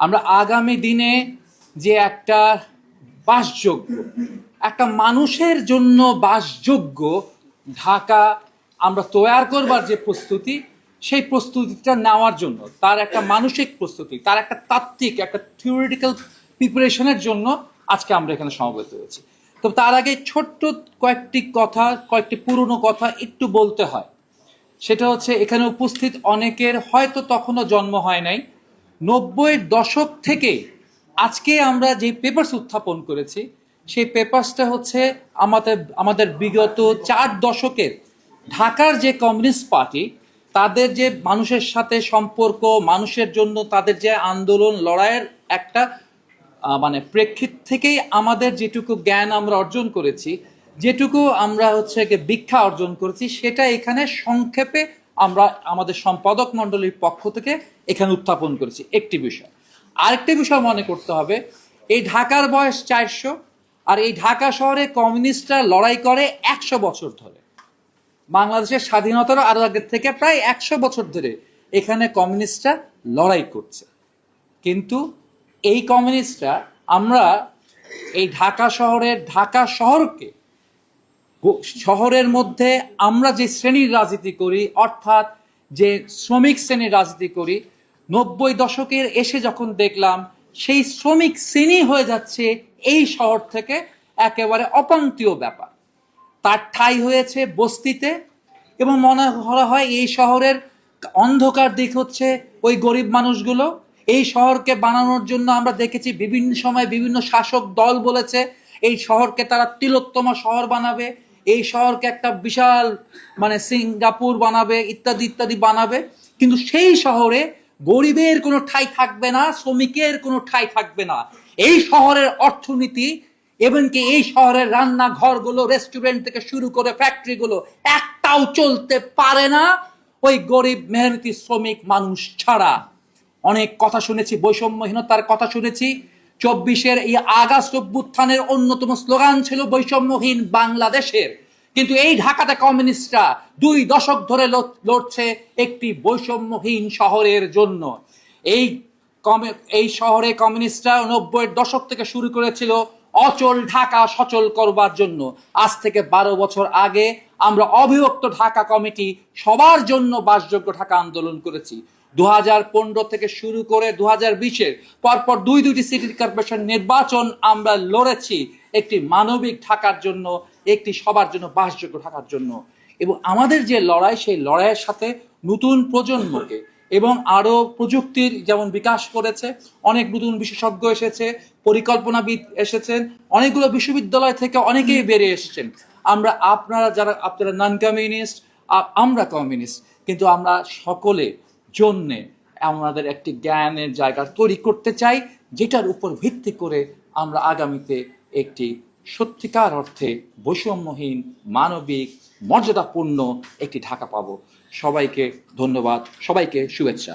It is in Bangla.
আমরা আগামী দিনে যে একটা বাসযোগ্য, একটা মানুষের জন্য বাসযোগ্য ঢাকা আমরা তৈরি করবার যে প্রস্তুতি, সেই প্রস্তুতিটা নেওয়ার জন্য, তার একটা মানসিক প্রস্তুতি, তার একটা তাত্ত্বিক, একটা থিওরিটিক্যাল প্রিপারেশনের জন্য আজকে আমরা এখানে সমবেত হয়েছি। তো তার আগে ছোট্ট কয়েকটি পুরনো কথা একটু বলতে হয়। সেটা হচ্ছে, এখানে উপস্থিত অনেকের হয়তো তখনও জন্ম হয় নাই। 90-এর দশক থেকে আজকে আমরা যে পেপারস উত্থাপন করেছি, সেই পেপারসটা হচ্ছে আমাদের বিগত 4 দশকের ঢাকার যে কমিউনিস্ট পার্টি, তাদের যে মানুষের সাথে সম্পর্ক, মানুষের জন্য তাদের যে আন্দোলন লড়াইয়ের একটা মানে প্রেক্ষিত থেকেই আমাদের যেটুকু জ্ঞান আমরা অর্জন করেছি, যেটুকু আমরা শিক্ষা অর্জন করেছি, সেটা এখানে সংক্ষেপে আমরা আমাদের সম্পাদক মণ্ডলীর পক্ষ থেকে এখানে উত্থাপন করেছি। একটি বিষয়। আরেকটি বিষয় মনে করতে হবে, এই ঢাকার বয়স 400, আর এই ঢাকা শহরে কমিউনিস্টরা লড়াই করে 100 বছর ধরে। বাংলাদেশের স্বাধীনতার আরো আগের থেকে প্রায় 100 বছর ধরে এখানে কমিউনিস্টরা লড়াই করছে। কিন্তু এই কমিউনিস্টরা আমরা এই ঢাকা শহরকে, শহরের মধ্যে আমরা যে শ্রেণীর রাজনীতি করি, অর্থাৎ যে শ্রমিক শ্রেণীর রাজনীতি করি, 90 দশকের এসে যখন দেখলাম সেই শ্রমিক শ্রেণী হয়ে যাচ্ছে এই শহর থেকে একেবারে অপ্রান্তীয় ব্যাপার। তার ঠাঁই হয়েছে বস্তিতে, এবং মনে করা হয় এই শহরের অন্ধকার দিক হচ্ছে ওই গরিব মানুষগুলো। এই শহরকে বানানোর জন্য আমরা দেখেছি বিভিন্ন সময় বিভিন্ন শাসক দল বলেছে এই শহরকে তারা তিলোত্তমা শহর বানাবে, এই শহরকে একটা বিশাল সিঙ্গাপুর বানাবে, ইত্যাদি ইত্যাদি বানাবে। কিন্তু সেই শহরে গরিবের কোনো ঠাঁই থাকবে না, শ্রমিকের কোনো ঠাঁই থাকবে না। এই শহরের অর্থনীতি, এমনকি এই শহরের রান্নাঘরগুলো, রেস্টুরেন্ট থেকে শুরু করে ফ্যাক্টরিগুলো একটাও চলতে পারে না ওই গরিব মেহনতি শ্রমিক মানুষ ছাড়া। অনেক কথা শুনেছি, বৈষম্যহীনতার কথা শুনেছি। 24-এর এই আগস্ট অভ্যুত্থানের অন্যতম স্লোগান ছিল বৈষম্যহীন বাংলাদেশের। কিন্তু এই ঢাকাতে কমিউনিস্টরা 2 দশক ধরে লড়ছে একটি বৈষম্যহীন শহরের জন্য। এই শহরে কমিউনিস্টরা 90-এর দশক থেকে শুরু করেছিল অচল ঢাকা সচল করবার জন্য। আজ থেকে 12 বছর আগে আমরা অবিভক্ত ঢাকা কমিটি সবার জন্য বাসযোগ্য ঢাকা আন্দোলন করেছি। 2015 থেকে শুরু করে 2020-এর পরপর দুইটি সিটি কর্পোরেশন নির্বাচন আমরা লড়েছি একটি মানবিক ঢাকার জন্য, একটি সবার জন্য বাসযোগ্য ঢাকার জন্য। এবং আমাদের যে লড়াই, সেই লড়াইয়ের সাথে নতুন প্রজন্মকে এবং আরো প্রযুক্তির যেমন বিকাশ করেছে, অনেক নতুন বিশেষজ্ঞ এসেছে, পরিকল্পনাবিদ এসেছেন, অনেকগুলো বিশ্ববিদ্যালয় থেকে অনেকেই বেরিয়ে এসেছেন। আপনারা নন কমিউনিস্ট, আমরা কমিউনিস্ট, কিন্তু আমরা সকলে জন্যে আমাদের একটি জ্ঞানের জায়গা তৈরি করতে চাই, যেটার উপর ভিত্তি করে আমরা আগামীতে একটি সত্যিকার অর্থে বৈষম্যহীন, মানবিক, মর্যাদাপূর্ণ একটি ঢাকা পাবো। সবাইকে ধন্যবাদ, সবাইকে শুভেচ্ছা।